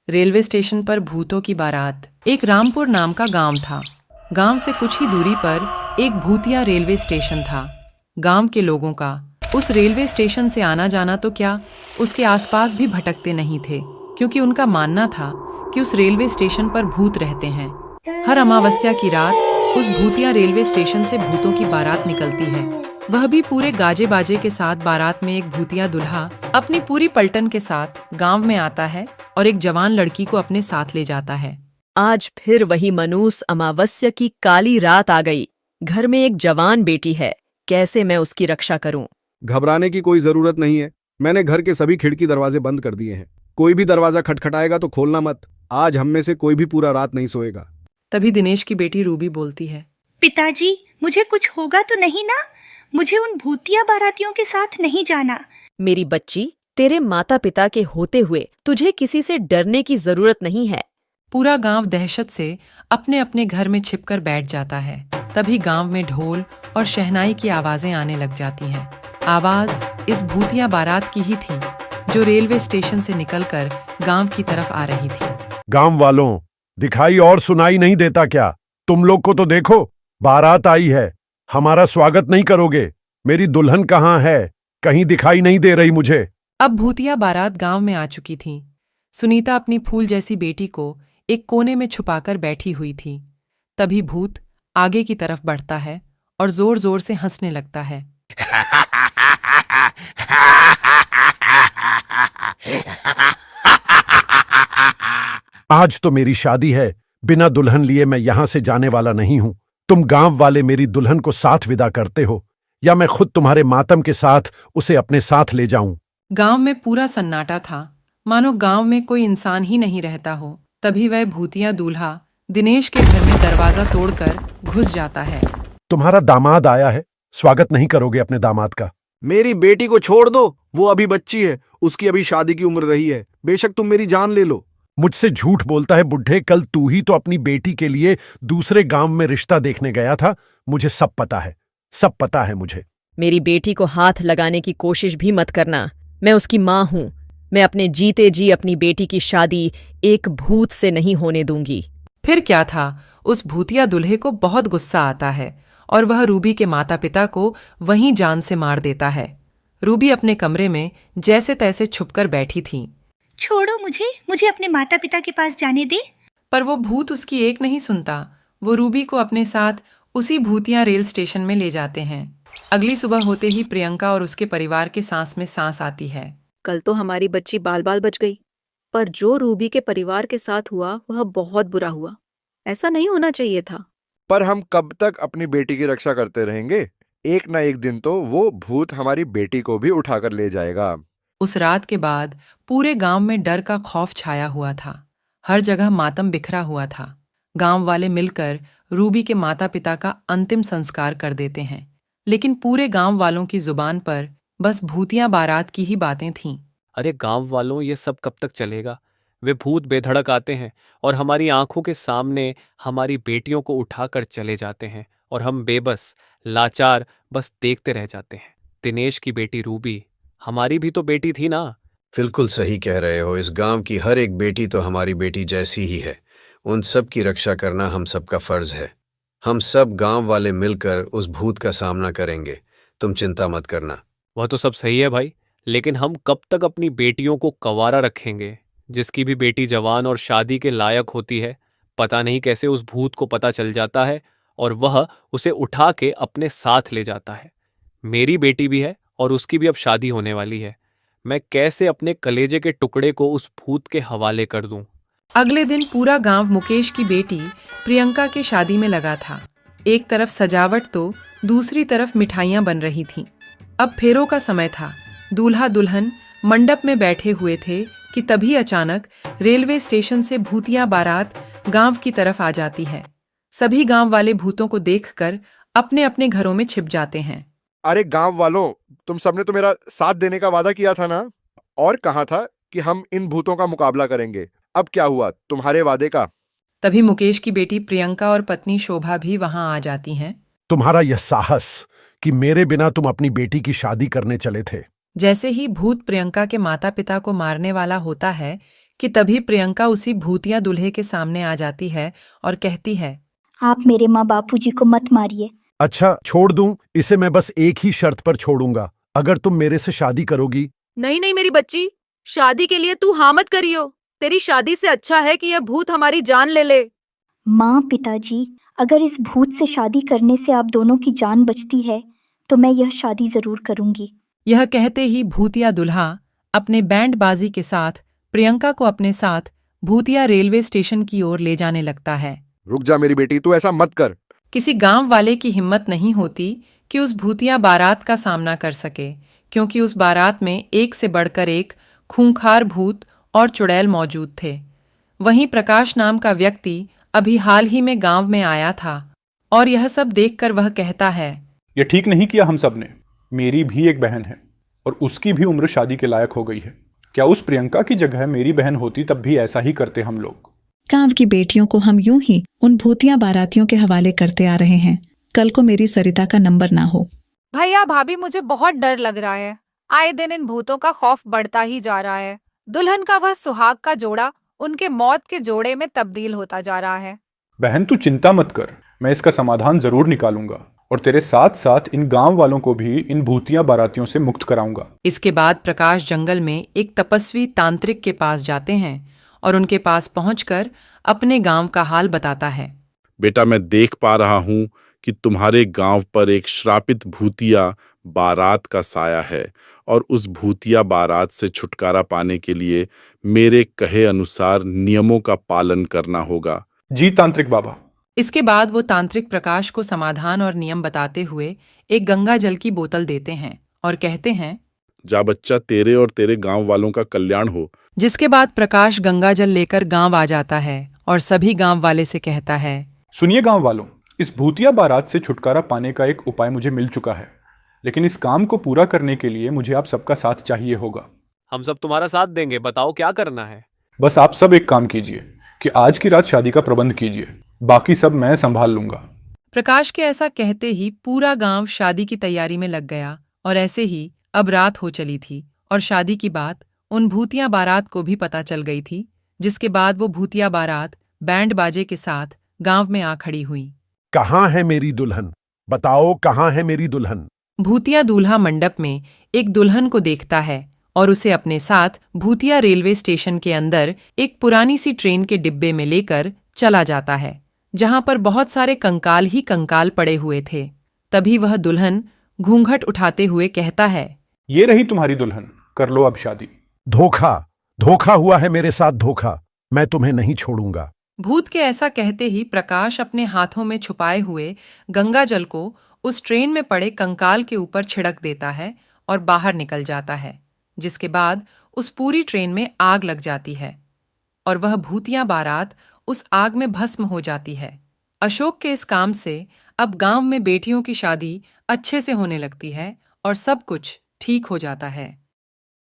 Railway station पर भूतों की बारात। एक रामपुर नाम का गांव था। गांव से कुछ ही दूरी पर एक भूतिया रेलवे स्टेशन था। गांव के लोगों का उस रेलवे स्टेशन से आना जाना तो क्या, उसके आसपास भी भटकते नहीं थे, क्योंकि उनका मानना था कि उस रेलवे स्टेशन पर भूत रहते हैं। हर अमावस्या की रात उस भूतिया रेलवे स्टेशन से भूतों की बारात निकलती है, वह भी पूरे गाजे बाजे के साथ। बारात में एक भूतिया दूल्हा अपनी पूरी पलटन के साथ गांव में आता है और एक जवान लड़की को अपने साथ ले जाता है। आज फिर वही मनूस अमावस्या की काली रात आ गई। घर में एक जवान बेटी है, कैसे मैं उसकी रक्षा करूं? घबराने की कोई जरूरत नहीं है। मैंने घर के सभी खिड़की दरवाजे बंद कर दिए हैं। कोई भी दरवाजा खटखटाएगा तो खोलना मत। आज हम में से कोई भी पूरा रात नहीं सोएगा। तभी दिनेश की बेटी रूबी बोलती है, पिताजी, मुझे कुछ होगा तो नहीं ना? मुझे उन भूतिया बारातियों के साथ नहीं जाना। मेरी बच्ची, तेरे माता पिता के होते हुए तुझे किसी से डरने की जरूरत नहीं है। पूरा गांव दहशत से अपने अपने घर में छिपकर बैठ जाता है। तभी गांव में ढोल और शहनाई की आवाजें आने लग जाती हैं। आवाज इस भूतिया बारात की ही थी, जो रेलवे स्टेशन से निकलकर गांव की तरफ आ रही थी। गांव वालों, दिखाई और सुनाई नहीं देता क्या? तुम लोग को तो देखो, बारात आई है। हमारा स्वागत नहीं करोगे? मेरी दुल्हन कहाँ है? कहीं दिखाई नहीं दे रही मुझे। अब भूतिया बारात गांव में आ चुकी थी। सुनीता अपनी फूल जैसी बेटी को एक कोने में छुपाकर बैठी हुई थी। तभी भूत आगे की तरफ बढ़ता है और जोर जोर से हंसने लगता है। आज तो मेरी शादी है, बिना दुल्हन लिए मैं यहां से जाने वाला नहीं हूं। तुम गांव वाले मेरी दुल्हन को साथ विदा करते हो, या मैं खुद तुम्हारे मातम के साथ उसे अपने साथ ले जाऊं? गांव में पूरा सन्नाटा था, मानो गांव में कोई इंसान ही नहीं रहता हो। तभी वह भूतिया दूल्हा दिनेश के घर में दरवाजा तोड़कर घुस जाता है। तुम्हारा दामाद आया है, स्वागत नहीं करोगे अपने दामाद का? मेरी बेटी को छोड़ दो, वो अभी बच्ची है, उसकी अभी शादी की उम्र रही है। बेशक तुम मेरी जान ले लो। मुझसे झूठ बोलता है बुढ़े। कल तू ही तो अपनी बेटी के लिए दूसरे गांव में रिश्ता देखने गया था। मुझे सब पता है, सब पता है मुझे। मेरी बेटी को हाथ लगाने की कोशिश भी मत करना। मैं उसकी माँ हूं। मैं अपने जीते जी अपनी बेटी की शादी एक भूत से नहीं होने दूंगी। फिर क्या था, उस भूतिया दूल्हे को बहुत गुस्सा आता है और वह रूबी के माता पिता को वहीं जान से मार देता है। रूबी अपने कमरे में जैसे तैसे छुपकर बैठी थी। छोड़ो मुझे अपने माता पिता के पास जाने दे। पर वो भूत उसकी एक नहीं सुनता। वो रूबी को अपने साथ उसी भूतिया रेल स्टेशन में ले जाते हैं। अगली सुबह होते ही प्रियंका और उसके परिवार के सांस में सांस आती है। कल तो हमारी बच्ची बाल बाल बच गई, पर जो रूबी के परिवार के साथ हुआ वह बहुत बुरा हुआ। ऐसा नहीं होना चाहिए था। पर हम कब तक अपनी बेटी की रक्षा करते रहेंगे? एक ना एक दिन तो वो भूत हमारी बेटी को भी उठाकर ले जाएगा। उस रात के बाद पूरे गांव में डर का खौफ छाया हुआ था। हर जगह मातम बिखरा हुआ था। गांव वाले मिलकर रूबी के माता पिता का अंतिम संस्कार कर देते हैं, लेकिन पूरे गांव वालों की जुबान पर बस भूतिया बारात की ही बातें थीं। अरे गांव वालों, ये सब कब तक चलेगा? वे भूत बेधड़क आते हैं और हमारी आंखों के सामने हमारी बेटियों को उठाकर चले जाते हैं, और हम बेबस, लाचार बस देखते रह जाते हैं। दिनेश की बेटी रूबी हमारी भी तो बेटी थी ना? बिल्कुल सही कह रहे हो। इस गांव की हर एक बेटी तो हमारी बेटी जैसी ही है। उन सब की रक्षा करना हम सबका फर्ज है। हम सब गांव वाले मिलकर उस भूत का सामना करेंगे। तुम चिंता मत करना। वह तो सब सही है भाई, लेकिन हम कब तक अपनी बेटियों को कंवारा रखेंगे? जिसकी भी बेटी जवान और शादी के लायक होती है, पता नहीं कैसे उस भूत को पता चल जाता है और वह उसे उठा के अपने साथ ले जाता है। मेरी बेटी भी है और उसकी भी अब शादी होने वाली है। मैं कैसे अपने कलेजे के टुकड़े को उस भूत के हवाले कर दूं? अगले दिन पूरा गांव मुकेश की बेटी प्रियंका के शादी में लगा था। एक तरफ सजावट तो दूसरी तरफ मिठाइयां बन रही थीं। अब फेरों का समय था। दूल्हा दुल्हन मंडप में बैठे हुए थे कि तभी अचानक रेलवे स्टेशन से भूतिया बारात गांव की तरफ आ जाती है। सभी गांव वाले भूतों को देखकर अपने अपने घरों में छिप जाते हैं। अरे गांव वालों, तुम सबने तो मेरा साथ देने का वादा किया था ना? और कहा था कि हम इन भूतों का मुकाबला करेंगे। अब क्या हुआ तुम्हारे वादे का? तभी मुकेश की बेटी प्रियंका और पत्नी शोभा भी वहां आ जाती हैं। तुम्हारा यह साहस कि मेरे बिना तुम अपनी बेटी की शादी करने चले थे। जैसे ही भूत प्रियंका के माता पिता को मारने वाला होता है कि तभी प्रियंका उसी भूतिया दूल्हे के सामने आ जाती है और कहती है, आप मेरे माँ बापूजी को मत मारिए। अच्छा छोड़ दूं, इसे मैं बस एक ही शर्त पर छोड़ूंगा, अगर तुम मेरे से शादी करोगी। नहीं नहीं मेरी बच्ची, शादी के लिए तू हाँ मत करियो। तेरी शादी से अच्छा है कि यह भूत हमारी जान ले ले। माँ पिताजी, अगर इस भूत से शादी करने से आप दोनों की जान बचती है तो मैं यह शादी जरूर करूंगी। यह कहते ही भूतिया दुल्हा अपने बैंड बाजी के साथ प्रियंका को अपने साथ भूतिया रेलवे स्टेशन की ओर ले जाने लगता है। रुक जा मेरी बेटी, तू ऐसा मत कर। किसी गांव वाले की हिम्मत नहीं होती कि उस भूतिया बारात का सामना कर सके, क्योंकि उस बारात में एक से बढ़कर एक खूंखार भूत और चुड़ैल मौजूद थे। वहीं प्रकाश नाम का व्यक्ति अभी हाल ही में गांव में आया था और यह सब देखकर वह कहता है, ये ठीक नहीं किया हम सब ने। मेरी भी एक बहन है और उसकी भी उम्र शादी के लायक हो गई है। क्या उस प्रियंका की जगह मेरी बहन होती तब भी ऐसा ही करते हम लोग। गांव की बेटियों को हम यूं ही उन भूतिया बारातियों के हवाले करते आ रहे हैं, कल को मेरी सरिता का नंबर ना हो। भैया भाभी, मुझे बहुत डर लग रहा है। आए दिन इन भूतों का खौफ बढ़ता ही जा रहा है। दुल्हन का वह सुहाग का जोड़ा उनके मौत के जोड़े में तब्दील होता जा रहा है। बहन तू चिंता मत कर, मैं इसका समाधान जरूर निकालूंगा और तेरे साथ साथ इन गांव वालों को भी इन भूतिया बारातियों से मुक्त कराऊंगा। इसके बाद प्रकाश जंगल में एक तपस्वी तांत्रिक के पास जाते हैं और उनके पास पहुंचकर अपने गांव का हाल बताता है। बेटा, मैं देख पा रहा हूं कि तुम्हारे गांव पर एक श्रापित भूतिया बारात का साया है और उस भूतिया बारात से छुटकारा पाने के लिए मेरे कहे अनुसार नियमों का पालन करना होगा। जी तांत्रिक बाबा। इसके बाद वो तांत्रिक प्रकाश को समाधान और नियम बताते हुए एक गंगा जल की बोतल देते हैं और कहते हैं, जा बच्चा, तेरे और तेरे गांव वालों का कल्याण हो। जिसके बाद प्रकाश गंगा जल लेकर गांव आ जाता है और सभी गांव वाले से कहता है, सुनिए गांव वालों, इस भूतिया बारात से छुटकारा पाने का एक उपाय मुझे मिल चुका है, लेकिन इस काम को पूरा करने के लिए मुझे आप सबका साथ चाहिए होगा। हम सब तुम्हारा साथ देंगे, बताओ क्या करना है। बस आप सब एक काम कीजिए कि आज की रात शादी का प्रबंध कीजिए, बाकी सब मैं संभाल लूंगा। प्रकाश के ऐसा कहते ही पूरा गांव शादी की तैयारी में लग गया और ऐसे ही अब रात हो चली थी और शादी की बात उन भूतिया बारात को भी पता चल गई थी, जिसके बाद वो भूतिया बारात बैंड बाजे के साथ गांव में आ खड़ी हुई। कहाँ है मेरी दुल्हन? बताओ कहाँ है मेरी दुल्हन? भूतिया दूल्हा मंडप में एक दुल्हन को देखता है और उसे अपने साथ भूतिया रेलवे स्टेशन के अंदर एक पुरानी सी ट्रेन के डिब्बे में लेकर चला जाता है, जहां पर बहुत सारे कंकाल ही कंकाल पड़े हुए थे। तभी वह दुल्हन घूंघट उठाते हुए कहता है, ये रही तुम्हारी दुल्हन, कर लो अब शादी। धोखा हुआ है मेरे साथ, धोखा। मैं तुम्हें नहीं छोड़ूंगा। भूत के ऐसा कहते ही प्रकाश अपने हाथों में छुपाए हुए गंगा जल को उस ट्रेन में पड़े कंकाल के ऊपर छिड़क देता है और बाहर निकल जाता है, जिसके बाद उस पूरी ट्रेन में आग लग जाती है और वह भूतिया बारात उस आग में भस्म हो जाती है। अशोक के इस काम से अब गांव में बेटियों की शादी अच्छे से होने लगती है और सब कुछ ठीक हो जाता है।